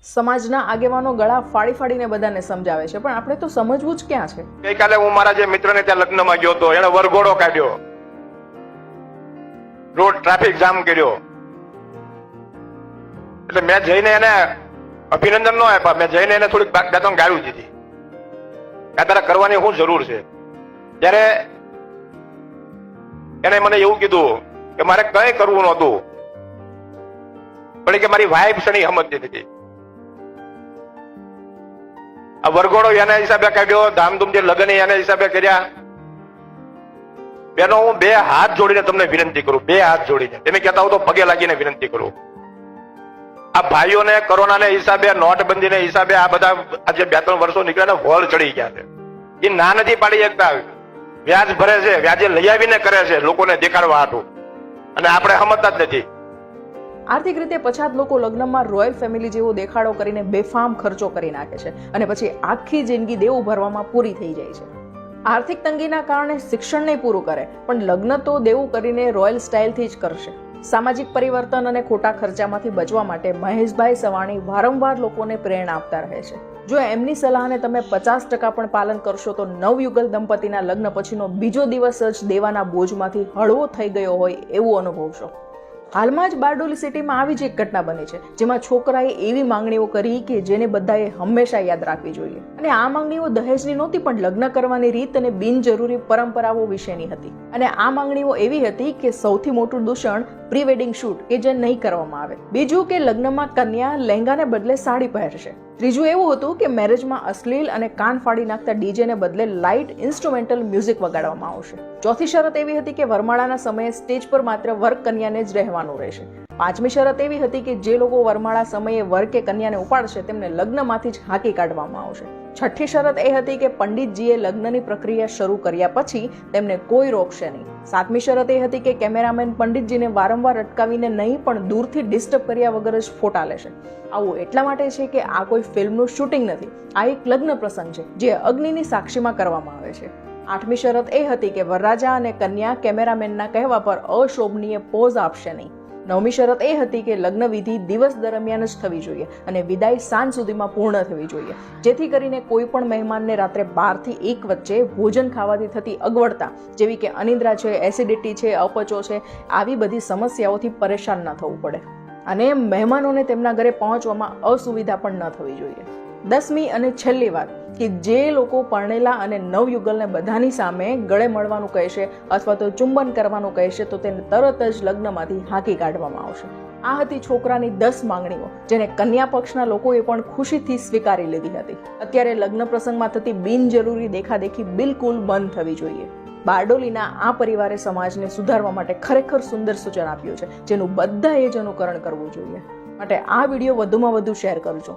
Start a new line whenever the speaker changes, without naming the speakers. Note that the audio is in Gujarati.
સમાજના આગેવાનો ગળા ફાડી ફાડીને બધાને સમજાવે છે, પણ આપણે તો સમજવું જ ક્યાં છે.
ગઈકાલે હું મારા જે મિત્રને ત્યાં લગ્નમાં ગયો હતો, એને વરઘોડો કાઢ્યો, રોડ ટ્રાફિક જામ કર્યો, એટલે મેં જઈને એને અભિનંદન નો આપ્યા, મેં જઈને એને થોડીક બે ત્રણ ગાળું દીધી કે તારે કરવાની શું જરૂર છે. ત્યારે એને મને એવું કીધું કે મારે કઈ કરવું નહોતું, પણ કે મારી વાઈફ છે સમજતી નથી. આ વરઘોડો એના હિસાબે કાઢ્યો, ધામધૂમથી લગ્ન એના હિસાબે કર્યા. બેનો હું બે હાથ જોડીને તમને વિનંતી કરું, બે હાથ જોડીને, તમે કહેતા હો તો પગે લાગીને વિનંતી કરું. આ ભાઈઓને કોરોનાને હિસાબે, નોટબંધીને હિસાબે આ બધા આજે 2-3 વર્ષો નીકળ્યા હોળ ચડી ગયા છે. એ ના નથી પાડી શકતા, વ્યાજ ભરે છે, વ્યાજે લઈ આવીને કરે છે લોકોને દેખાડવા હાટું, અને આપણે સમજતા જ નથી.
આર્થિક રીતે પછાત લોકો લગ્નમાં રોયલ ફેમિલી જેવો દેખાડો કરીને બેફામ ખર્ચો કરી નાખે છે અને પછી આખી જિંદગી દેવું ભરવામાં પૂરી થઈ જાય છે. આર્થિક તંગીના કારણે શિક્ષણ નહીં પૂરું કરે, પણ લગ્ન તો દેવું કરીને રોયલ સ્ટાઇલથી જ કરશે. સામાજિક પરિવર્તન અને ખોટા ખર્ચામાંથી બચવા માટે મહેશભાઈ સવાણી વારંવાર લોકોને પ્રેરણા આપતા રહે છે. જો એમની સલાહને તમે 50% પણ પાલન કરશો તો નવયુગલ દંપતીના લગ્ન પછીનો બીજો દિવસ જ દેવાના બોજમાંથી હળવો થઈ ગયો હોય એવું અનુભવશો. હાલમાં જ બારડોલી સિટીમાં આવી જ એક ઘટના બની છે, જેમાં છોકરાએ એવી માંગણીઓ કરી કે જેને બધાએ હંમેશા યાદ રાખવી જોઈએ. અને આ માંગણીઓ દહેજની નહોતી, પણ લગ્ન કરવાની રીત અને બિનજરૂરી પરંપરાઓ વિશેની હતી. અને આ માંગણીઓ એવી હતી કે સૌથી મોટું દૂષણ પ્રી વેડિંગ શૂટ કે જે નહીં કરવામાં આવે. બીજું કે લગ્નમાં કન્યા લહેંગાને બદલે સાડી પહેરશે. ત્રીજું એવું હતું કે મેરેજમાં અશ્લીલ અને કાન ફાડી નાખતા ડીજેને બદલે લાઇટ ઇન્સ્ટ્રુમેન્ટલ મ્યુઝિક વગાડવામાં આવશે. ચોથી શરત એવી હતી કે વરમાળાના સમયે સ્ટેજ પર માત્ર વર કન્યાને જ રહેવાનું રહેશે. પાંચમી શરત એવી હતી કે જે લોકો વરમાળા સમયે વર કે કન્યાને ઉપાડશે તેમને લગ્નમાંથી જ હાંકી કાઢવામાં આવશે. છઠ્ઠી શરત એ હતી કે પંડિતજીએ લગ્નની પ્રક્રિયા શરૂ કર્યા પછી તેમને કોઈ રોકશે નહીં. સાતમી શરત એ હતી કે કેમેરામેન પંડિતજીને વારંવાર અટકાવીને નહીં પણ દૂરથી ડિસ્ટર્બ કર્યા વગર જ ફોટા લેશે. આવું એટલા માટે છે કે આ કોઈ ફિલ્મનું શૂટિંગ નથી, આ એક લગ્ન પ્રસંગ છે જે અગ્નિની સાક્ષીમાં કરવામાં આવે છે. આઠમી શરત એ હતી કે વરરાજા અને કન્યા કેમેરામેનના કહેવા પર અશોભનીય પોઝ આપશે નહીં. નવમી શરત એ હતી કે લગ્ન વિધિ દિવસ દરમિયાન જ થવી જોઈએ અને વિદાય સાંજ સુધીમાં પૂર્ણ થવી જોઈએ, જેથી કરીને કોઈ પણ મહેમાનને રાત્રે 12 થી 1 વચ્ચે ભોજન ખાવાથી થતી અગવડતા જેવી કે અનિદ્રા છે, એસિડિટી છે, અપચો છે, આવી બધી સમસ્યાઓથી પરેશાન ન થવું પડે અને મહેમાનોને તેમના ઘરે પહોંચવામાં અસુવિધા પણ ન થવી જોઈએ. 10મી અને છેલ્લી વાત કે જે લોકો પરણેલા અને નવયુગલને બધાની સામે ગળે મળવાનું કહેશે અથવા તો ચુંબન કરવાનું કહેશે તો તેને તરત જ લગ્નમાંથી હાંકી કાઢવામાં આવશે. આ હતી છોકરાની 10 માંગણીઓ જેને કન્યા પક્ષના લોકોએ પણ ખુશીથી સ્વીકારી લીધી હતી. અત્યારે લગ્ન પ્રસંગમાં થતી બિનજરૂરી દેખાદેખી બિલકુલ બંધ થવી જોઈએ. બારડોલીના આ પરિવારે સમાજને સુધારવા માટે ખરેખર સુંદર સૂચન આપ્યું છે, જેનું બધાએ જ અનુકરણ કરવું જોઈએ. માટે આ વિડીયો વધુમાં વધુ શેર કરજો.